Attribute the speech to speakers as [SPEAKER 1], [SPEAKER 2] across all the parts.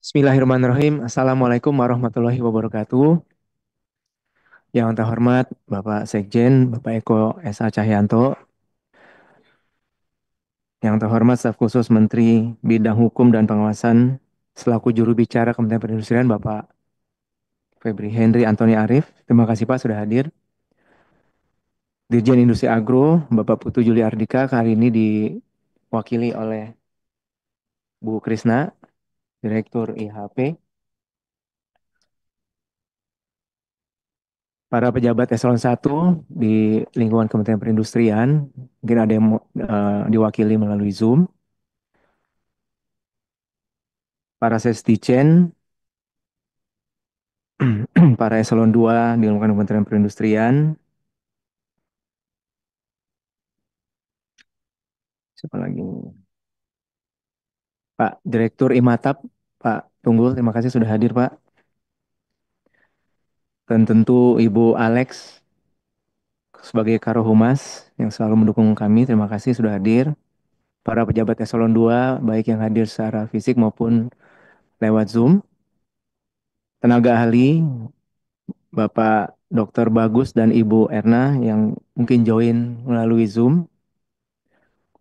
[SPEAKER 1] Bismillahirrahmanirrahim. Assalamualaikum warahmatullahi wabarakatuh. Yang terhormat Bapak Sekjen, Bapak Eko S.A. Cahyanto. Yang terhormat Staf Khusus Menteri Bidang Hukum dan Pengawasan selaku juru bicara Kementerian Perindustrian Bapak Febri Henry Antoni Arif. Terima kasih Pak sudah hadir. Dirjen Industri Agro, Bapak Putu Juli Ardika, kali ini diwakili oleh Bu Krisna, Direktur IHP. Para pejabat eselon 1 di lingkungan Kementerian Perindustrian, mungkin ada yang diwakili melalui Zoom, para sesdichen, para eselon 2 di lingkungan Kementerian Perindustrian, siapa lagi? Pak Direktur IMATAP, Pak Tunggul, terima kasih sudah hadir Pak. Dan tentu Ibu Alex sebagai Karo Humas yang selalu mendukung kami, terima kasih sudah hadir. Para pejabat eselon 2, baik yang hadir secara fisik maupun lewat Zoom, tenaga ahli, Bapak Dr. Bagus dan Ibu Erna yang mungkin join melalui Zoom,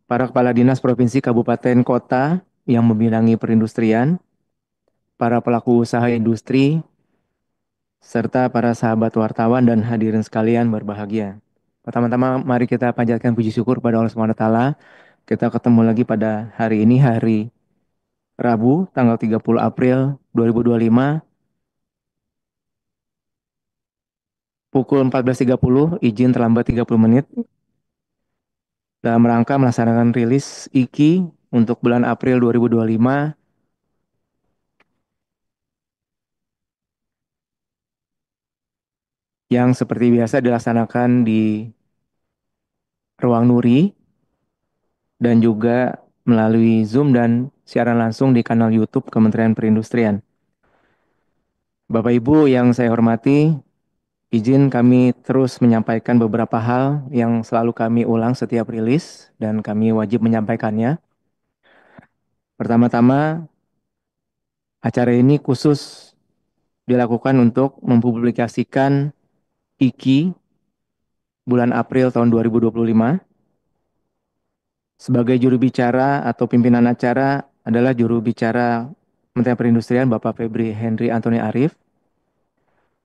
[SPEAKER 1] para kepala dinas provinsi, kabupaten, kota yang membidangi perindustrian, para pelaku usaha industri, serta para sahabat wartawan dan hadirin sekalian berbahagia. Pertama-tama mari kita panjatkan puji syukur pada Allah Subhanahu wa taala. Kita ketemu lagi pada hari ini, hari Rabu, tanggal 30 April 2025, pukul 14.30, izin terlambat 30 menit, dalam rangka melaksanakan rilis IKI untuk bulan April 2025 yang seperti biasa dilaksanakan di Ruang Nuri dan juga melalui Zoom dan siaran langsung di kanal YouTube Kementerian Perindustrian. Bapak Ibu yang saya hormati, izin kami terus menyampaikan beberapa hal yang selalu kami ulang setiap rilis dan kami wajib menyampaikannya. Pertama-tama, acara ini khusus dilakukan untuk mempublikasikan IKI bulan April tahun 2025. Sebagai juru bicara atau pimpinan acara adalah juru bicara Kementerian Perindustrian Bapak Febri Henry Antoni Arif.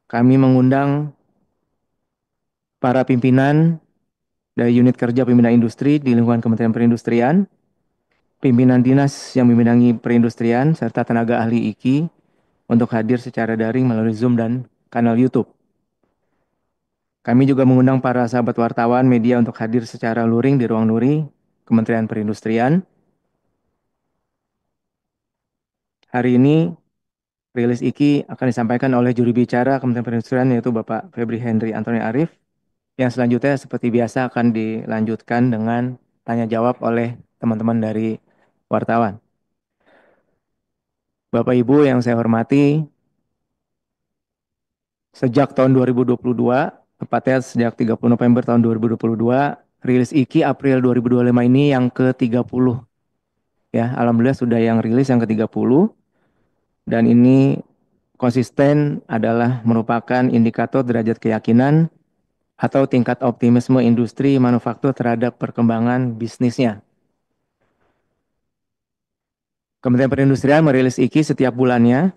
[SPEAKER 1] Kami mengundang para pimpinan dari unit kerja pembinaan industri di lingkungan Kementerian Perindustrian, pimpinan dinas yang membidangi perindustrian, serta tenaga ahli IKI untuk hadir secara daring melalui Zoom dan kanal YouTube. Kami juga mengundang para sahabat wartawan media untuk hadir secara luring di ruang nuri Kementerian Perindustrian. Hari ini rilis IKI akan disampaikan oleh juru bicara Kementerian Perindustrian yaitu Bapak Febri Henry Antoni Arif. Yang selanjutnya seperti biasa akan dilanjutkan dengan tanya jawab oleh teman-teman dari wartawan. Bapak Ibu yang saya hormati, sejak tahun 2022, tepatnya sejak 30 November tahun 2022, rilis IKI April 2025 ini yang ke-30. Ya, alhamdulillah sudah yang rilis yang ke-30 dan ini konsisten adalah merupakan indikator derajat keyakinan atau tingkat optimisme industri manufaktur terhadap perkembangan bisnisnya. Kementerian Perindustrian merilis IKI setiap bulannya,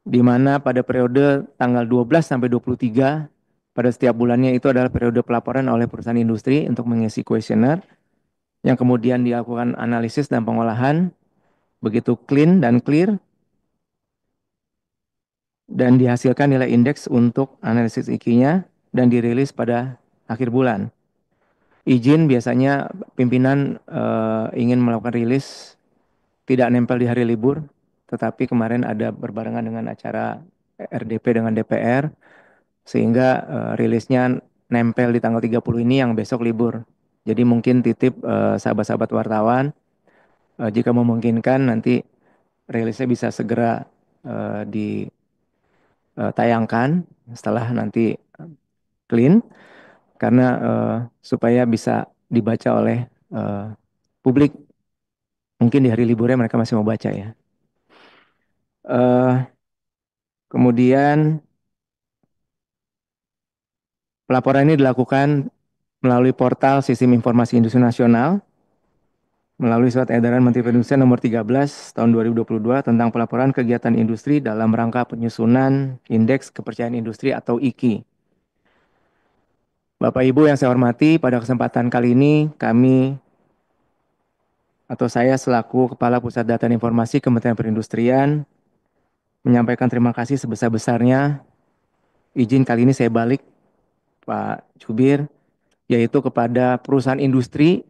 [SPEAKER 1] di mana pada periode tanggal 12 sampai 23 pada setiap bulannya itu adalah periode pelaporan oleh perusahaan industri untuk mengisi kuesioner yang kemudian dilakukan analisis dan pengolahan begitu clean dan clear dan dihasilkan nilai indeks untuk analisis IKI-nya dan dirilis pada akhir bulan. Izin biasanya pimpinan ingin melakukan rilis tidak nempel di hari libur, tetapi kemarin ada berbarengan dengan acara RDP dengan DPR, sehingga rilisnya nempel di tanggal 30 ini yang besok libur. Jadi mungkin titip sahabat-sahabat wartawan, jika memungkinkan nanti rilisnya bisa segera ditayangkan setelah nanti clean, karena supaya bisa dibaca oleh publik. Mungkin di hari liburnya mereka masih mau baca ya. Eh, Kemudian pelaporan ini dilakukan melalui portal Sistem Informasi Industri Nasional melalui Surat Edaran Menteri Perindustrian Nomor 13 Tahun 2022 tentang pelaporan kegiatan industri dalam rangka penyusunan Indeks Kepercayaan Industri atau IKI. Bapak Ibu yang saya hormati, pada kesempatan kali ini kami atau saya selaku Kepala Pusat Data dan Informasi Kementerian Perindustrian menyampaikan terima kasih sebesar-besarnya. Izin kali ini saya balik Pak Jubir, yaitu kepada perusahaan industri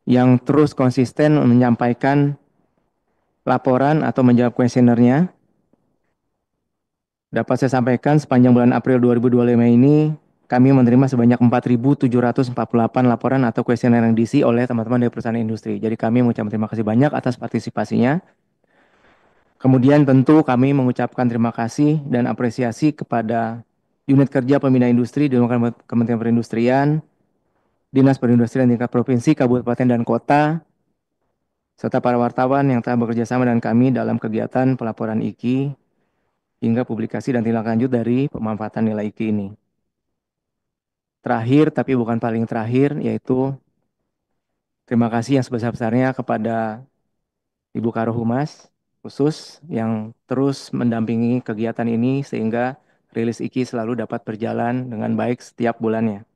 [SPEAKER 1] yang terus konsisten menyampaikan laporan atau menjawab kuesionernya. Dapat saya sampaikan sepanjang bulan April 2025 ini, kami menerima sebanyak 4.748 laporan atau kuesioner yang diisi oleh teman-teman dari perusahaan industri. Jadi kami mengucapkan terima kasih banyak atas partisipasinya. Kemudian tentu kami mengucapkan terima kasih dan apresiasi kepada unit kerja pembina industri di lingkungan Kementerian Perindustrian, Dinas Perindustrian tingkat provinsi, kabupaten, dan kota, serta para wartawan yang telah bekerja sama dengan kami dalam kegiatan pelaporan IKI hingga publikasi dan tindak lanjut dari pemanfaatan nilai IKI ini. Terakhir, tapi bukan paling terakhir, yaitu terima kasih yang sebesar-besarnya kepada Ibu Karo Humas khusus yang terus mendampingi kegiatan ini sehingga rilis IKI selalu dapat berjalan dengan baik setiap bulannya.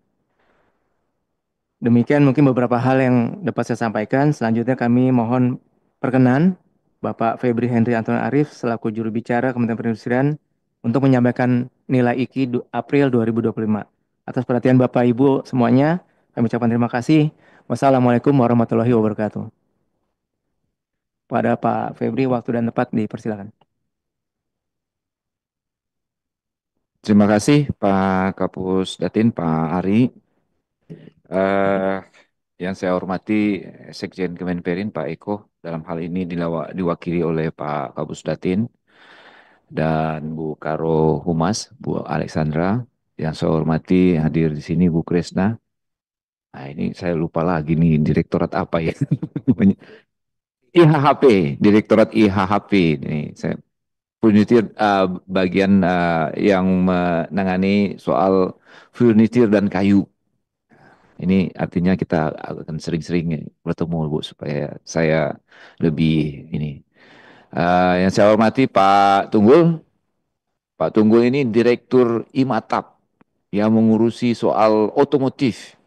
[SPEAKER 1] Demikian mungkin beberapa hal yang dapat saya sampaikan. Selanjutnya kami mohon perkenan Bapak Febri Henry Anton Arif selaku juru bicara Kementerian Perindustrian untuk menyampaikan nilai IKI April 2025. Atas perhatian Bapak Ibu semuanya, kami ucapkan terima kasih. Wassalamualaikum warahmatullahi wabarakatuh. Pada Pak Febri, waktu dan tempat dipersilakan.
[SPEAKER 2] Terima kasih Pak Kapus Datin, Pak Ari. Eh, yang saya hormati Sekjen Kemenperin, Pak Eko, dalam hal ini diwakili oleh Pak Kapus Datin dan Bu Karo Humas, Bu Alexandra. Yang saya hormati hadir di sini Bu Kresna. Nah ini saya lupa lagi nih direktorat apa ya? IHHP, Direktorat IHHP. Ini saya furniture bagian yang menangani soal furniture dan kayu. Ini artinya kita akan sering-sering bertemu Bu supaya saya lebih ini. Yang saya hormati Pak Tunggul. Pak Tunggul ini Direktur IMATAP yang mengurusi soal otomotif.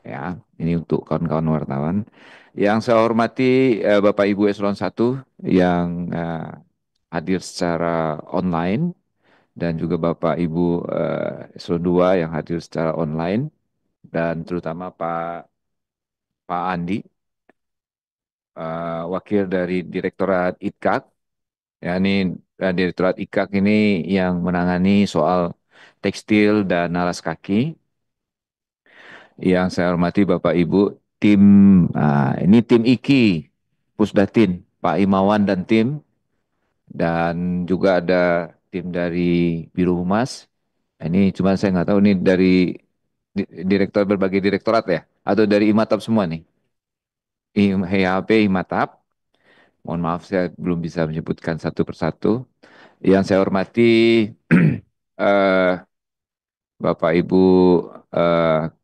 [SPEAKER 2] Ya, ini untuk kawan-kawan wartawan. Yang saya hormati Bapak Ibu Eselon 1 yang hadir secara online dan juga Bapak Ibu Eselon 2 yang hadir secara online dan terutama Pak Andi, wakil dari Direktorat ITKAK. Ya, ini Direktorat ITKAK ini yang menangani soal tekstil dan alas kaki. Yang saya hormati Bapak Ibu, tim ini tim IKI, Pusdatin, Pak Imawan dan tim, dan juga ada tim dari Biro Humas. Ini cuma saya nggak tahu ini dari direktur berbagai direktorat ya, atau dari IMATAP semua nih. IHP, IMATAP. Mohon maaf saya belum bisa menyebutkan satu persatu. Yang saya hormati eh, Bapak Ibu eh,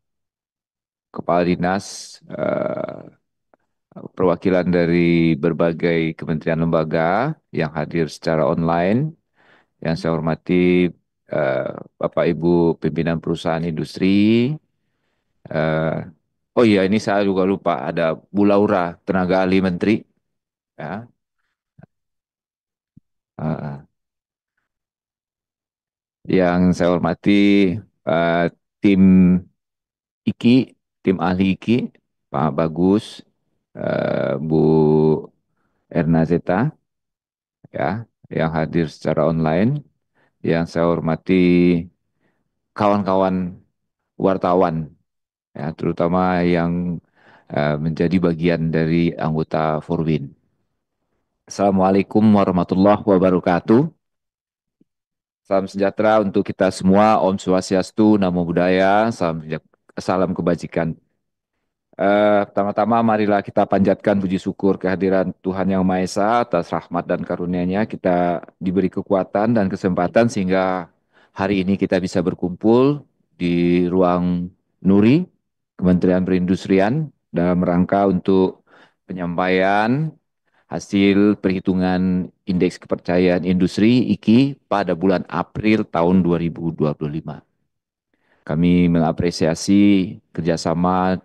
[SPEAKER 2] Kepala Dinas, perwakilan dari berbagai kementerian lembaga yang hadir secara online. Yang saya hormati eh, Bapak Ibu pimpinan perusahaan industri. eh, oh iya ini saya juga lupa ada Bu Laura, tenaga ahli menteri. Ya. Eh, yang saya hormati eh, tim IKI, tim ahli IKI, Pak Bagus, Bu Erna Zeta, ya, yang hadir secara online. Yang saya hormati kawan-kawan wartawan, ya, terutama yang menjadi bagian dari anggota Forbin. Assalamualaikum warahmatullahi wabarakatuh. Salam sejahtera untuk kita semua. Om Swastiastu, Namo Buddhaya, salam kebajikan. Pertama-tama marilah kita panjatkan puji syukur kehadiran Tuhan Yang Maha Esa atas rahmat dan karunia-Nya. Kita diberi kekuatan dan kesempatan sehingga hari ini kita bisa berkumpul di ruang Nuri, Kementerian Perindustrian, dalam rangka untuk penyampaian hasil perhitungan Indeks Kepercayaan Industri (IKI) pada bulan April tahun 2025. Kami mengapresiasi kerjasama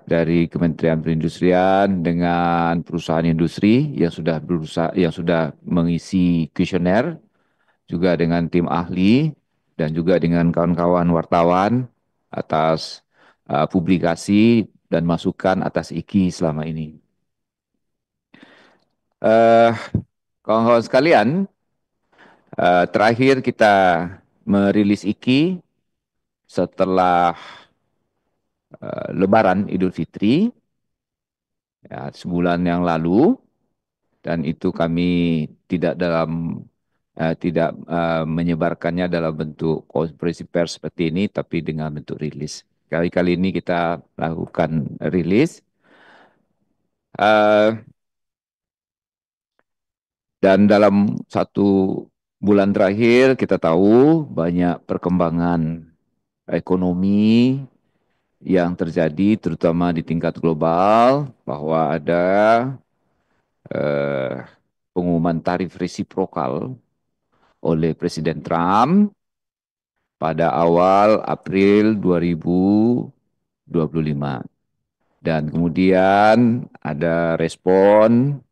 [SPEAKER 2] dari Kementerian Perindustrian dengan perusahaan industri yang sudah berusaha, yang sudah mengisi kuesioner, juga dengan tim ahli dan juga dengan kawan-kawan wartawan atas publikasi dan masukan atas IKI selama ini. Eh, Kawan-kawan sekalian, terakhir kita merilis IKI setelah Lebaran Idul Fitri, ya, sebulan yang lalu. Dan itu kami tidak menyebarkannya dalam bentuk konferensi pers seperti ini, tapi dengan bentuk rilis. Kali-kali ini kita lakukan rilis, eh, dan dalam satu bulan terakhir kita tahu banyak perkembangan ekonomi yang terjadi, terutama di tingkat global, bahwa ada eh, pengumuman tarif resiprokal oleh Presiden Trump pada awal April 2025. Dan kemudian ada respon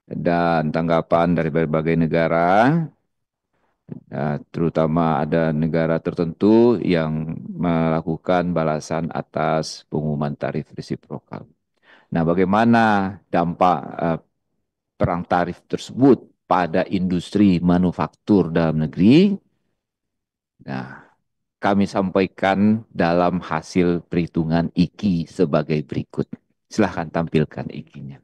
[SPEAKER 2] dan tanggapan dari berbagai negara, terutama ada negara tertentu yang melakukan balasan atas pengumuman tarif resiprokal. Nah, bagaimana dampak perang tarif tersebut pada industri manufaktur dalam negeri? Nah, kami sampaikan dalam hasil perhitungan IKI sebagai berikut. Silahkan tampilkan IKI-nya.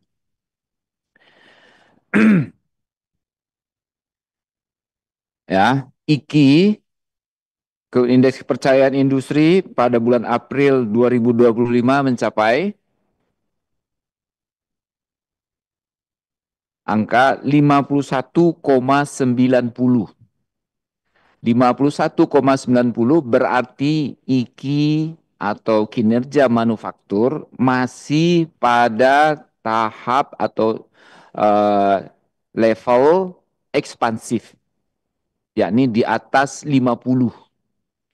[SPEAKER 2] Ya, IKI ke indeks kepercayaan industri pada bulan April 2025 mencapai angka 51,90. 51,90 berarti IKI atau kinerja manufaktur masih pada tahap atau eh, level ekspansif, yakni di atas 50.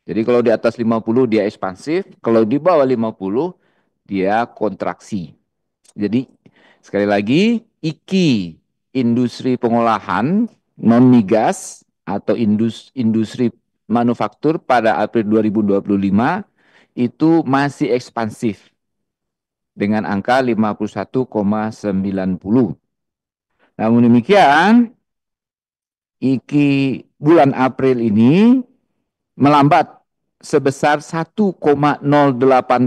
[SPEAKER 2] Jadi kalau di atas 50 dia ekspansif, kalau di bawah 50 dia kontraksi. Jadi sekali lagi IKI industri pengolahan non migas atau industri manufaktur pada April 2025 itu masih ekspansif dengan angka 51,90. Namun demikian, IKI bulan April ini melambat sebesar 1,08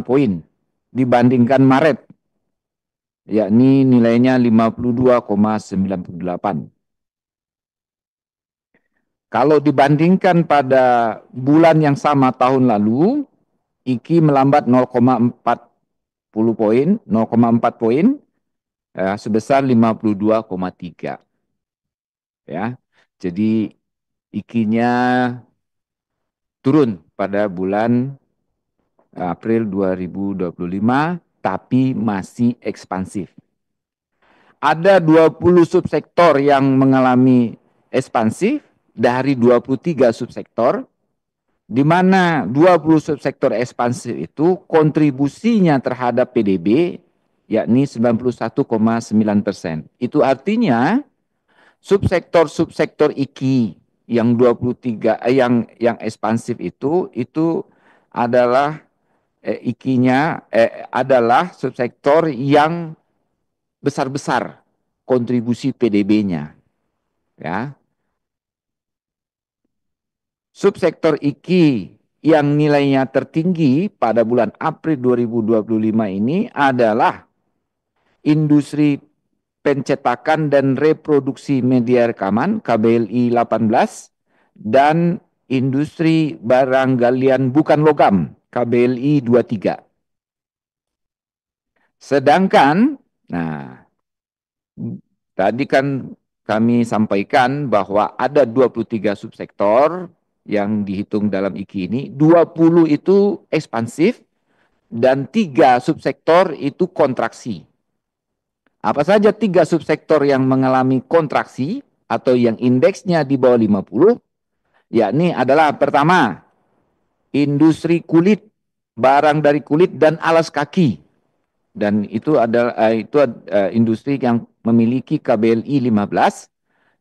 [SPEAKER 2] poin dibandingkan Maret, yakni nilainya 52,98. Kalau dibandingkan pada bulan yang sama tahun lalu, IKI melambat 0,40 poin, 0,4 poin, sebesar 52,3. Ya, jadi IKI-nya turun pada bulan April 2025, tapi masih ekspansif. Ada 20 subsektor yang mengalami ekspansif dari 23 subsektor, di mana 20 subsektor ekspansif itu kontribusinya terhadap PDB yakni 91,9%. Itu artinya subsektor-subsektor IKI yang 23 yang ekspansif itu adalah IKI-nya adalah subsektor yang besar-besar kontribusi PDB-nya, ya. Subsektor IKI yang nilainya tertinggi pada bulan April 2025 ini adalah industri pencetakan dan reproduksi media rekaman KBLI 18 dan industri barang galian bukan logam KBLI 23. Sedangkan, nah, tadi kan kami sampaikan bahwa ada 23 subsektor yang dihitung dalam IKI ini, 20 itu ekspansif dan 3 subsektor itu kontraksi. Apa saja 3 subsektor yang mengalami kontraksi atau yang indeksnya di bawah 50, yakni adalah pertama, industri kulit, barang dari kulit dan alas kaki. Dan itu adalah industri yang memiliki KBLI 15.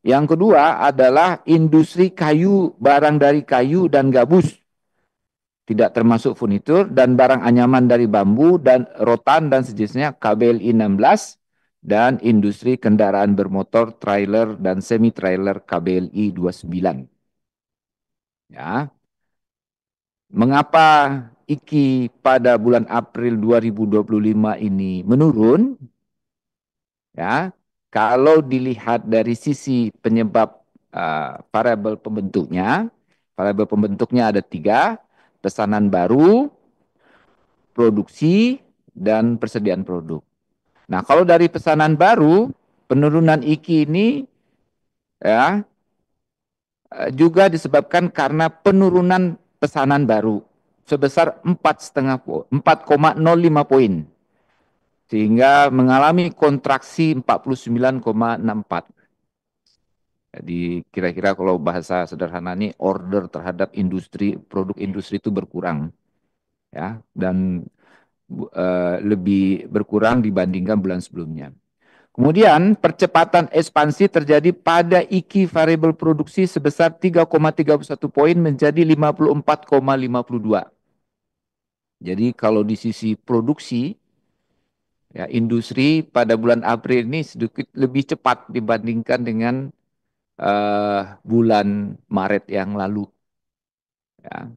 [SPEAKER 2] Yang kedua adalah industri kayu, barang dari kayu dan gabus, tidak termasuk furnitur, dan barang anyaman dari bambu dan rotan dan sejenisnya KBLI 16, dan industri kendaraan bermotor, trailer dan semi trailer KBLI 29. Ya. Mengapa IKI pada bulan April 2025 ini menurun? Ya, kalau dilihat dari sisi penyebab variabel pembentuknya ada 3, pesanan baru, produksi, dan persediaan produk. Nah, kalau dari pesanan baru, penurunan IKI ini ya juga disebabkan karena penurunan pesanan baru sebesar 4,05 poin, sehingga mengalami kontraksi 49,64. Jadi kira-kira kalau bahasa sederhana ini order terhadap industri, produk industri itu berkurang ya, dan lebih berkurang dibandingkan bulan sebelumnya. Kemudian percepatan ekspansi terjadi pada IKI variabel produksi sebesar 3,31 poin menjadi 54,52. Jadi kalau di sisi produksi, ya, industri pada bulan April ini sedikit lebih cepat dibandingkan dengan bulan Maret yang lalu. Ya.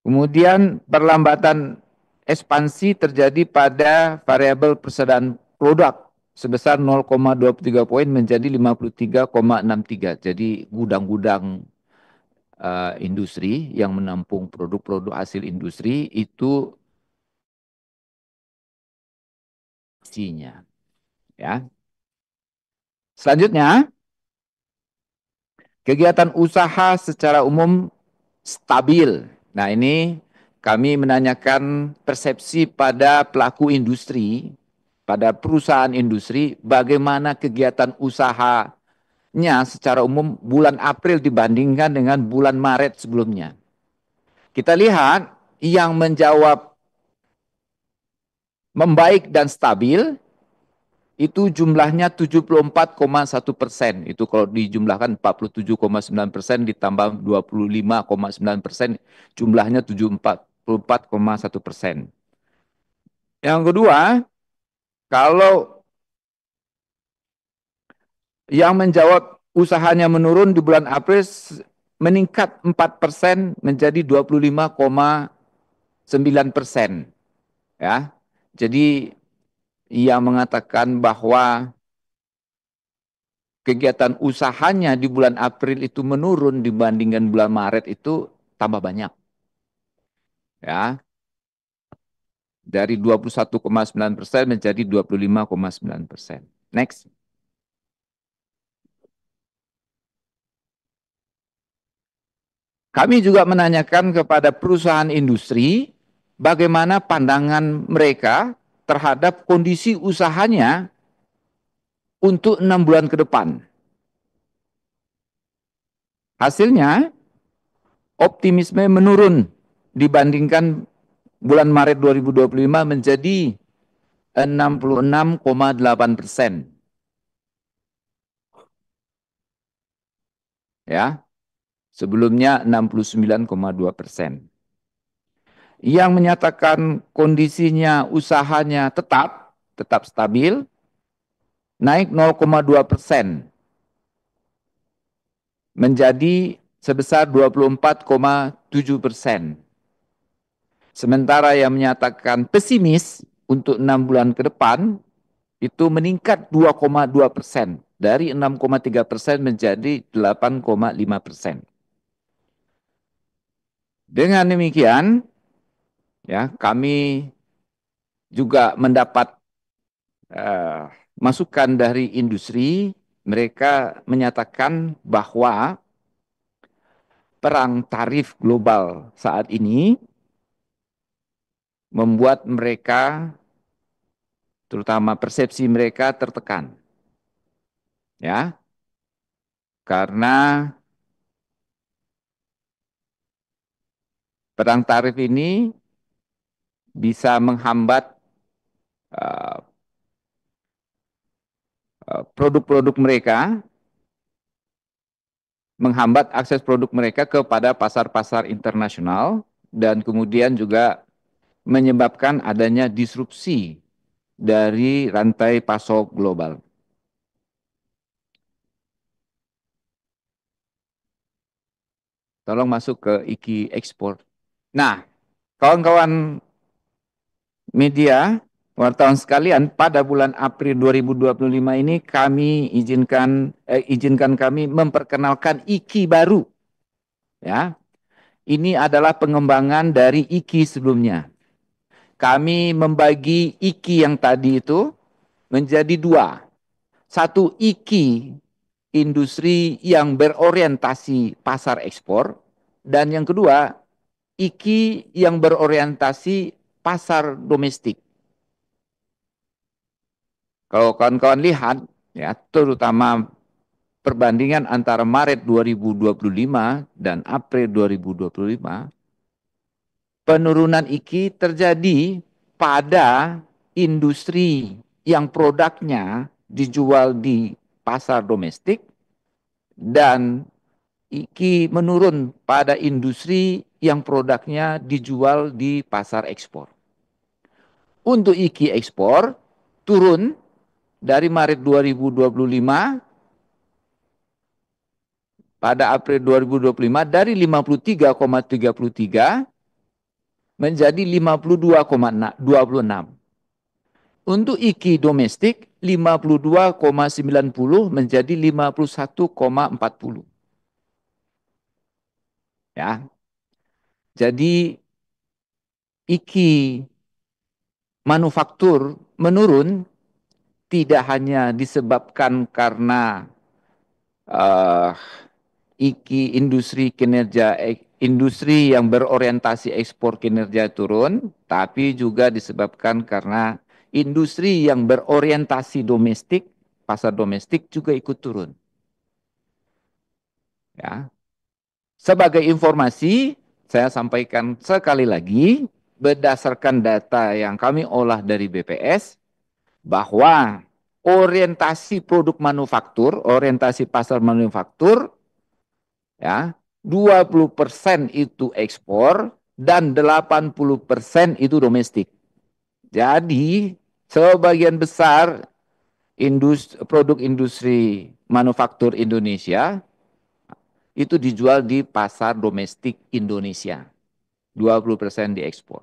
[SPEAKER 2] Kemudian perlambatan ekspansi terjadi pada variabel persediaan produk sebesar 0,23 poin menjadi 53,63. Jadi gudang-gudang industri yang menampung produk-produk hasil industri itu isinya. Ya. Selanjutnya, kegiatan usaha secara umum stabil. Nah, ini kami menanyakan persepsi pada pelaku industri, pada perusahaan industri, bagaimana kegiatan usahanya secara umum bulan April dibandingkan dengan bulan Maret sebelumnya. Kita lihat yang menjawab membaik dan stabil itu jumlahnya 74,1%. Itu kalau dijumlahkan 47,9% ditambah 25,9%, jumlahnya 74,1%. Yang kedua, kalau yang menjawab usahanya menurun di bulan April meningkat 4% menjadi 25,9%. Ya. Jadi yang mengatakan bahwa kegiatan usahanya di bulan April itu menurun dibandingkan bulan Maret itu tambah banyak. Ya, dari 21,9% menjadi 25,9%. Next. Kami juga menanyakan kepada perusahaan industri bagaimana pandangan mereka terhadap kondisi usahanya untuk 6 bulan ke depan. Hasilnya, optimisme menurun dibandingkan bulan Maret 2025 menjadi 66,8%. Ya, sebelumnya 69,2%. Yang menyatakan kondisinya usahanya tetap stabil, naik 0,2% menjadi sebesar 24,7%. Sementara yang menyatakan pesimis untuk 6 bulan ke depan itu meningkat 2,2%, dari 6,3% menjadi 8,5%. Dengan demikian, ya, kami juga mendapat eh, masukan dari industri. Mereka menyatakan bahwa perang tarif global saat ini membuat mereka, terutama persepsi mereka tertekan, ya, karena perang tarif ini bisa menghambat eh, produk-produk mereka, menghambat akses produk mereka kepada pasar-pasar internasional, dan kemudian juga menyebabkan adanya disrupsi dari rantai pasok global. Tolong masuk ke IKI ekspor. Nah, kawan-kawan media, wartawan sekalian, pada bulan April 2025 ini kami izinkan kami memperkenalkan IKI baru, ya. Ini adalah pengembangan dari IKI sebelumnya. Kami membagi IKI yang tadi itu menjadi dua. Satu, IKI industri yang berorientasi pasar ekspor, dan yang kedua, IKI yang berorientasi pasar domestik. Kalau kawan-kawan lihat, ya, terutama perbandingan antara Maret 2025 dan April 2025, penurunan IKI terjadi pada industri yang produknya dijual di pasar domestik, dan IKI menurun pada industri yang produknya dijual di pasar ekspor. Untuk IKI ekspor turun dari Maret 2025 pada April 2025 dari 53,33 menjadi 52,26. Untuk IKI domestik 52,90 menjadi 51,40. Ya. Jadi IKI manufaktur menurun tidak hanya disebabkan karena uh, IKI industri yang berorientasi ekspor kinerja turun, tapi juga disebabkan karena industri yang berorientasi domestik, pasar domestik juga ikut turun. Ya. Sebagai informasi, saya sampaikan sekali lagi, berdasarkan data yang kami olah dari BPS, bahwa orientasi produk manufaktur, orientasi pasar manufaktur, ya, 20% itu ekspor dan 80% itu domestik. Jadi, sebagian besar produk industri manufaktur Indonesia itu dijual di pasar domestik Indonesia. 20% diekspor.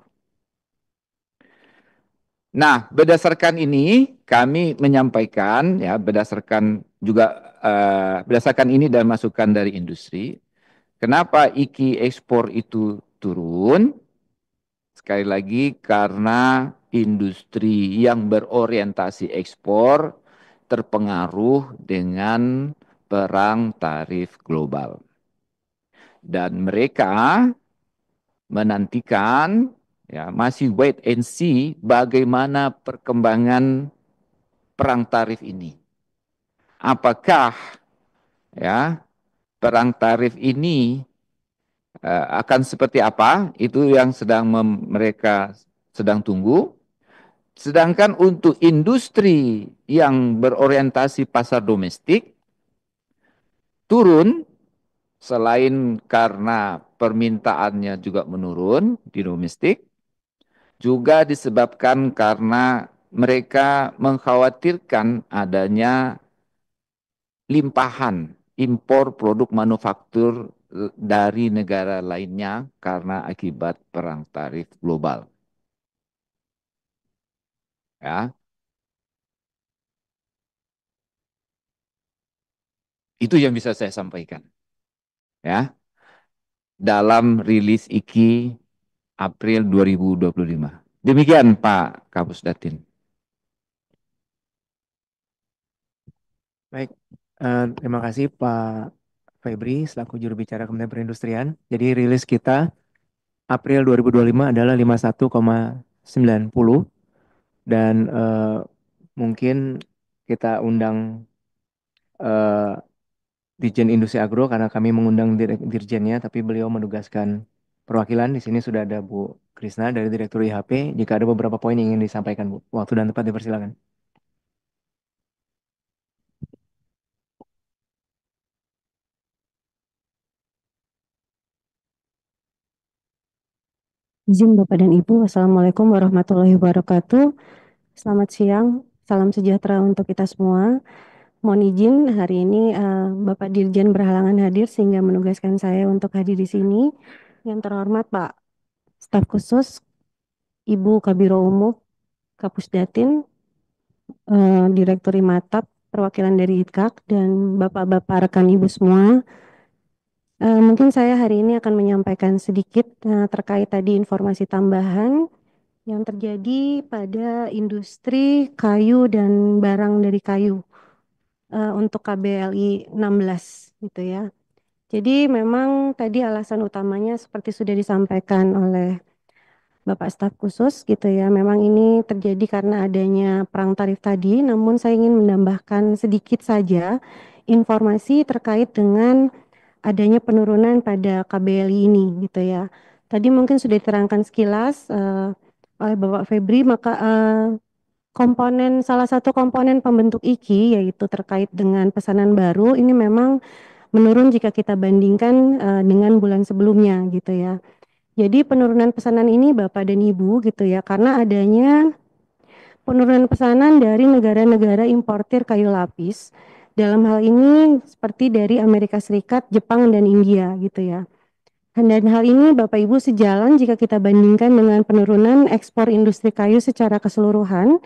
[SPEAKER 2] Nah, berdasarkan ini kami menyampaikan, ya, berdasarkan ini dan masukan dari industri, kenapa IKI ekspor itu turun? Sekali lagi karena industri yang berorientasi ekspor terpengaruh dengan perang tarif global. Dan mereka menantikan, ya, masih wait and see bagaimana perkembangan perang tarif ini. Apakah, ya, perang tarif ini akan seperti apa? Itu yang mereka sedang tunggu. Sedangkan untuk industri yang berorientasi pasar domestik turun, selain karena permintaannya juga menurun di domestik, juga disebabkan karena mereka mengkhawatirkan adanya limpahan impor produk manufaktur dari negara lainnya karena akibat perang tarif global. Ya, itu yang bisa saya sampaikan. Ya, dalam rilis IKI April 2025. Demikian Pak Kapus Datin.
[SPEAKER 1] Baik, terima kasih Pak Febri selaku juru bicara Kementerian Perindustrian. Jadi rilis kita April 2025 adalah 51,90 dan mungkin kita undang eh, Dirjen Industri Agro karena kami mengundang dirjennya, tapi beliau menugaskan perwakilan. Di sini sudah ada Bu Krisna dari Direktur IHP. Jika ada beberapa poin yang ingin disampaikan, Bu. Waktu dan tempat dipersilakan.
[SPEAKER 3] Izin Bapak dan Ibu, Assalamualaikum warahmatullahi wabarakatuh. Selamat siang, salam sejahtera untuk kita semua. Mohon izin hari ini Bapak Dirjen berhalangan hadir sehingga menugaskan saya untuk hadir di sini. Yang terhormat Pak Staf Khusus, Ibu Kabiro Umum, Kapus Datin, Direktur Imatap, perwakilan dari ITKAK, dan Bapak-Bapak rekan Ibu semua. Mungkin saya hari ini akan menyampaikan sedikit terkait tadi informasi tambahan yang terjadi pada industri kayu dan barang dari kayu untuk KBLI 16 gitu ya. Jadi memang tadi alasan utamanya seperti sudah disampaikan oleh Bapak Staf Khusus gitu ya. Memang ini terjadi karena adanya perang tarif tadi, namun saya ingin menambahkan sedikit saja informasi terkait dengan adanya penurunan pada KBLI ini gitu ya. Tadi mungkin sudah diterangkan sekilas oleh Bapak Febri, maka salah satu komponen pembentuk IKI yaitu terkait dengan pesanan baru ini memang menurun jika kita bandingkan dengan bulan sebelumnya gitu ya. Jadi penurunan pesanan ini Bapak dan Ibu gitu ya, karena adanya penurunan pesanan dari negara-negara importir kayu lapis. Dalam hal ini seperti dari Amerika Serikat, Jepang, dan India gitu ya. Dan hal ini Bapak Ibu sejalan jika kita bandingkan dengan penurunan ekspor industri kayu secara keseluruhan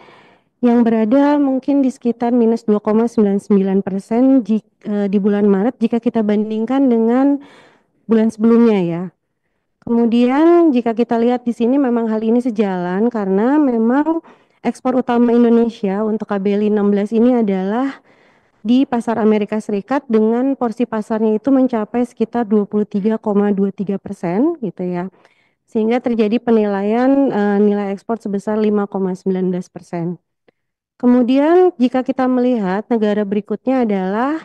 [SPEAKER 3] yang berada mungkin di sekitar minus 2,99% di bulan Maret jika kita bandingkan dengan bulan sebelumnya ya. Kemudian jika kita lihat di sini memang hal ini sejalan karena memang ekspor utama Indonesia untuk KBLI 16 ini adalah di pasar Amerika Serikat dengan porsi pasarnya itu mencapai sekitar 23,23% gitu ya. Sehingga terjadi penilaian nilai ekspor sebesar 5,19%. Kemudian jika kita melihat negara berikutnya adalah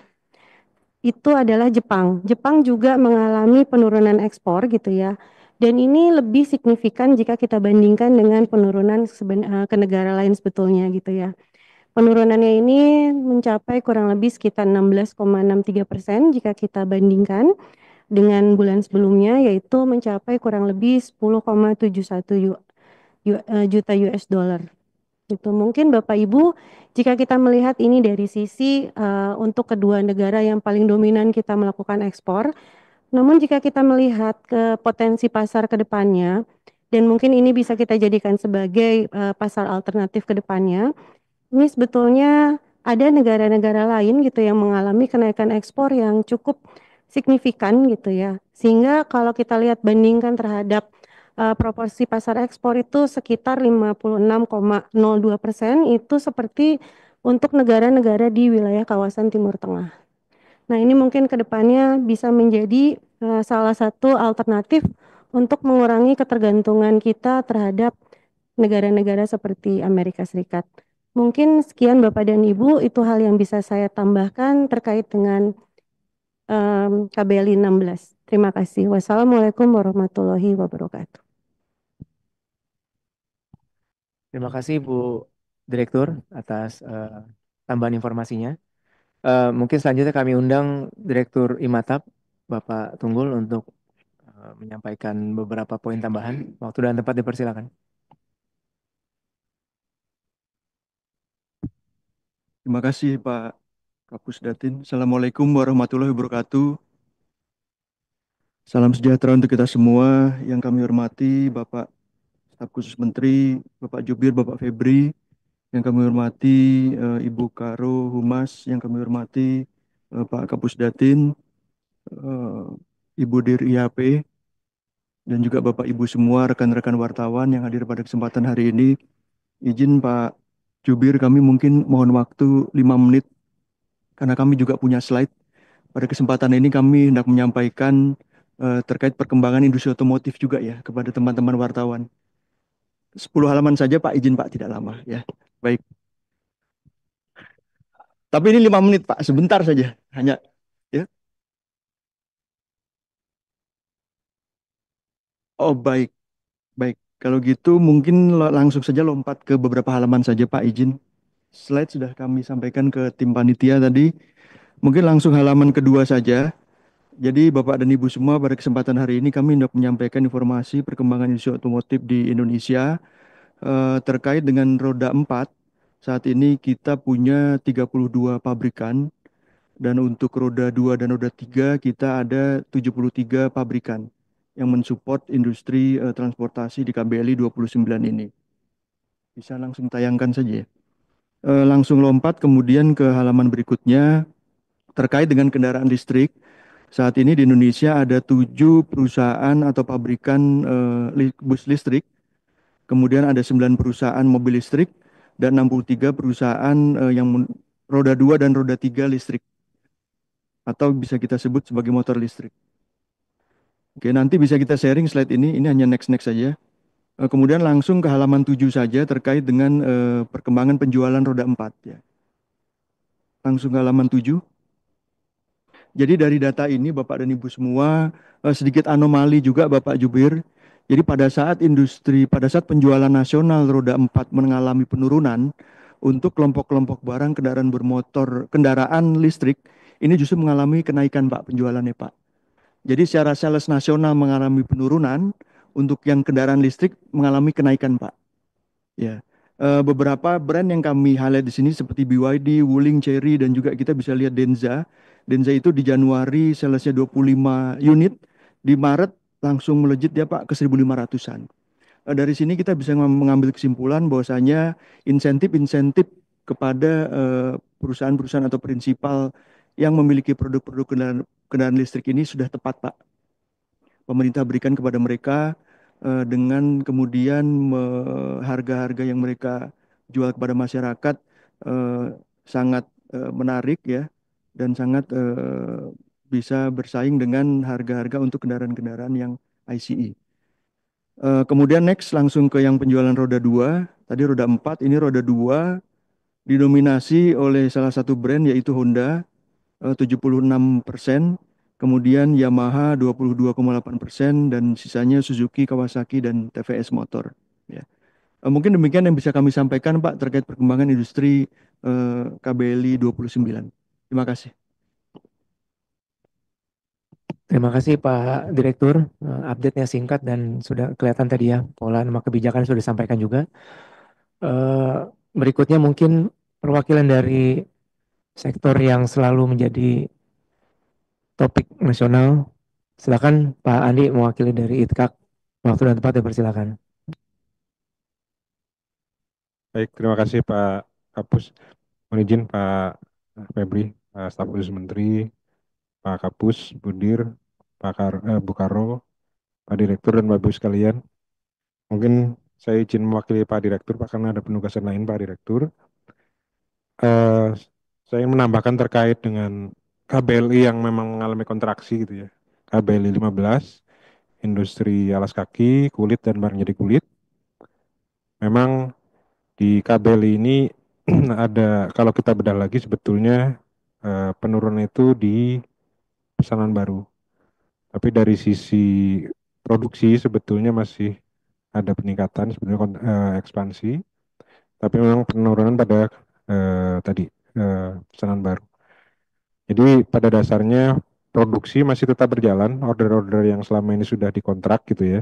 [SPEAKER 3] Jepang. Jepang juga mengalami penurunan ekspor gitu ya. Dan ini lebih signifikan jika kita bandingkan dengan penurunan ke negara lain sebetulnya gitu ya. Penurunannya ini mencapai kurang lebih sekitar 16,63% jika kita bandingkan dengan bulan sebelumnya yaitu mencapai kurang lebih 10,71 juta US dollar. Itu mungkin Bapak Ibu, jika kita melihat ini dari sisi untuk kedua negara yang paling dominan kita melakukan ekspor, namun jika kita melihat ke potensi pasar ke depannya, dan mungkin ini bisa kita jadikan sebagai pasar alternatif ke depannya, ini sebetulnya ada negara-negara lain gitu yang mengalami kenaikan ekspor yang cukup signifikan gitu ya. Sehingga kalau kita lihat bandingkan terhadap proporsi pasar ekspor itu sekitar 56,02% itu seperti untuk negara-negara di wilayah kawasan Timur Tengah. Nah, ini mungkin ke depannya bisa menjadi salah satu alternatif untuk mengurangi ketergantungan kita terhadap negara-negara seperti Amerika Serikat. Mungkin sekian Bapak dan Ibu, itu hal yang bisa saya tambahkan terkait dengan KBLI 16. Terima kasih. Wassalamualaikum warahmatullahi wabarakatuh.
[SPEAKER 1] Terima kasih Bu Direktur atas tambahan informasinya. Mungkin selanjutnya kami undang Direktur Imatap, Bapak Tunggul untuk menyampaikan beberapa poin tambahan. Waktu dan tempat dipersilakan.
[SPEAKER 4] Terima kasih Pak Kapus Datin. Assalamualaikum warahmatullahi wabarakatuh. Salam sejahtera untuk kita semua. Yang kami hormati Bapak Staf Khusus Menteri, Bapak Jubir, Bapak Febri. Yang kami hormati Ibu Karo Humas. Yang kami hormati Pak Kapus Datin, Ibu Dir IHP. dan juga Bapak Ibu semua, rekan-rekan wartawan yang hadir pada kesempatan hari ini. Izin Pak Jubir, kami mungkin mohon waktu 5 menit karena kami juga punya slide. Pada kesempatan ini kami hendak menyampaikan terkait perkembangan industri otomotif juga ya kepada teman-teman wartawan. 10 halaman saja Pak, izin Pak, tidak lama ya. Baik. Tapi ini 5 menit Pak, sebentar saja. Hanya ya. Oh baik, baik. Kalau gitu mungkin langsung saja lompat ke beberapa halaman saja Pak, izin. Slide sudah kami sampaikan ke tim panitia tadi. Mungkin langsung halaman kedua saja. Jadi Bapak dan Ibu semua, pada kesempatan hari ini kami hendak menyampaikan informasi perkembangan industri otomotif di Indonesia terkait dengan roda 4. Saat ini kita punya 32 pabrikan dan untuk roda 2 dan roda 3 kita ada 73 pabrikan yang mensupport industri transportasi di KBLI 29 ini. Bisa langsung tayangkan saja ya. Langsung lompat kemudian ke halaman berikutnya terkait dengan kendaraan listrik. Saat ini di Indonesia ada 7 perusahaan atau pabrikan bus listrik, kemudian ada 9 perusahaan mobil listrik, dan 63 perusahaan yang roda 2 dan roda 3 listrik, atau bisa kita sebut sebagai motor listrik. Oke, nanti bisa kita sharing slide ini hanya next-next saja. Kemudian langsung ke halaman 7 saja terkait dengan perkembangan penjualan roda 4 ya. Langsung ke halaman 7. Jadi dari data ini Bapak dan Ibu semua sedikit anomali juga Bapak Jubir. Jadi pada saat penjualan nasional roda 4 mengalami penurunan untuk kelompok-kelompok barang kendaraan listrik ini justru mengalami kenaikan Pak penjualannya Pak. Jadi secara sales nasional mengalami penurunan, untuk yang kendaraan listrik mengalami kenaikan Pak. Ya. Beberapa brand yang kami highlight di sini seperti BYD, Wuling, Chery, dan juga kita bisa lihat Denza. Denza itu di Januari salesnya 25 unit, di Maret langsung melejit ya Pak ke 1.500-an. Dari sini kita bisa mengambil kesimpulan bahwasanya insentif-insentif kepada perusahaan-perusahaan atau prinsipal yang memiliki produk-produk kendaraan listrik ini sudah tepat Pak. Pemerintah berikan kepada mereka dengan kemudian harga-harga yang mereka jual kepada masyarakat eh, sangat menarik ya, dan sangat bisa bersaing dengan harga-harga untuk kendaraan-kendaraan yang ICE. Kemudian next langsung ke yang penjualan roda 2. Tadi roda 4, ini roda 2 didominasi oleh salah satu brand yaitu Honda 76%, kemudian Yamaha 22,8%, dan sisanya Suzuki, Kawasaki, dan TVS Motor. Ya. Mungkin demikian yang bisa kami sampaikan Pak terkait perkembangan industri KBLI 29. Terima kasih.
[SPEAKER 1] Terima kasih Pak Direktur, update-nya singkat dan sudah kelihatan tadi ya, pola nama kebijakan sudah disampaikan juga. Berikutnya mungkin perwakilan dari sektor yang selalu menjadi topik nasional. Silakan Pak Andi mewakili dari ITKAK. Waktu dan tempat dipersilakan.
[SPEAKER 5] Baik, terima kasih Pak Kapus. Mohon izin Pak Febri, Pak Staf Khusus Menteri, Pak Kapus, Budir, Bu Karo, Pak Direktur dan Bapak Ibu sekalian. Mungkin saya izin mewakili Pak Direktur, Pak, karena ada penugasan lain Pak Direktur. Saya ingin menambahkan terkait dengan KBLI yang memang mengalami kontraksi gitu ya. KBLI 15, industri alas kaki, kulit dan barang jadi kulit. Memang di KBLI ini ada, kalau kita bedah lagi sebetulnya penurunan itu di pesanan baru. Tapi dari sisi produksi sebetulnya masih ada peningkatan, sebetulnya ekspansi. Tapi memang penurunan pada tadi pesanan baru. Jadi pada dasarnya produksi masih tetap berjalan, order-order yang selama ini sudah dikontrak gitu ya.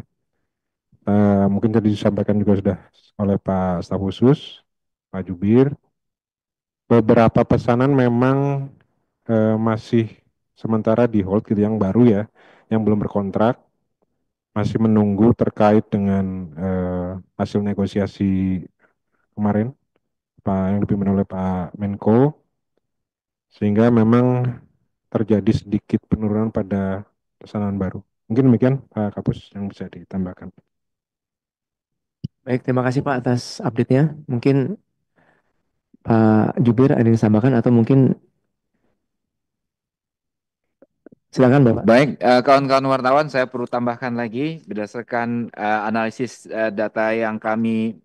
[SPEAKER 5] Mungkin tadi disampaikan juga sudah oleh Pak Staf Khusus, Pak Jubir. Beberapa pesanan memang masih sementara di hold gitu yang baru ya, yang belum berkontrak, masih menunggu terkait dengan hasil negosiasi kemarin yang dipimpin oleh Pak Menko, sehingga memang terjadi sedikit penurunan pada pesanan baru. Mungkin demikian Pak Kapus yang bisa ditambahkan.
[SPEAKER 1] Baik, terima kasih Pak atas update-nya. Mungkin Pak Jubir ada yang ditambahkan atau mungkin silakan Bapak.
[SPEAKER 2] Baik, kawan-kawan wartawan, saya perlu tambahkan lagi berdasarkan analisis data yang kami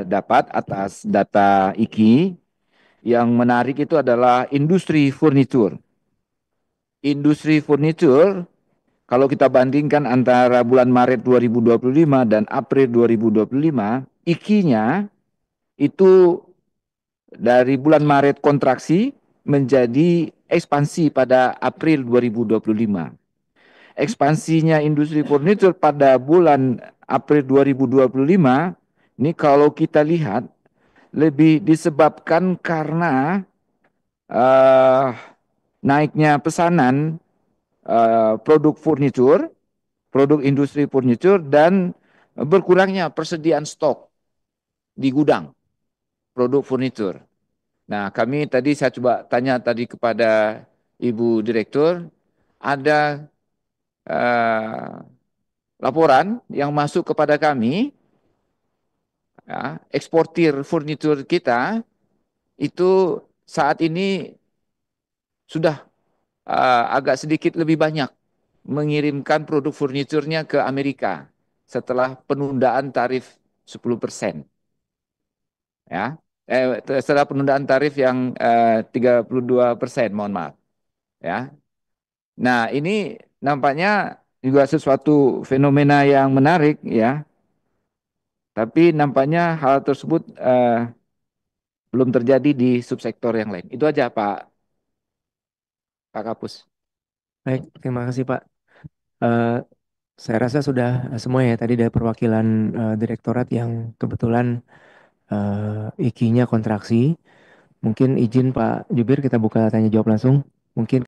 [SPEAKER 2] dapat atas data IKI. Yang menarik itu adalah industri furnitur. Industri furnitur, kalau kita bandingkan antara bulan Maret 2025 dan April 2025, IKI-nya itu dari bulan Maret kontraksi menjadi ekspansi pada April 2025. Ekspansinya industri furnitur pada bulan April 2025 ini kalau kita lihat lebih disebabkan karena naiknya pesanan produk furnitur, produk industri furnitur dan berkurangnya persediaan stok di gudang produk furnitur. Nah, kami tadi saya coba tanya tadi kepada Ibu Direktur, ada laporan yang masuk kepada kami, ya, eksportir furnitur kita itu saat ini sudah agak sedikit lebih banyak mengirimkan produk furniturnya ke Amerika setelah penundaan tarif 10%. Ya, setelah penundaan tarif yang 32%, mohon maaf. Ya, nah ini nampaknya juga sesuatu fenomena yang menarik ya. Tapi nampaknya hal tersebut belum terjadi di subsektor yang lain. Itu aja Pak Kapus.
[SPEAKER 1] Baik, terima kasih Pak. Eh, saya rasa sudah semua ya tadi dari perwakilan direktorat yang kebetulan IKI-nya kontraksi. Mungkin izin Pak Jubir kita buka tanya jawab langsung. Mungkin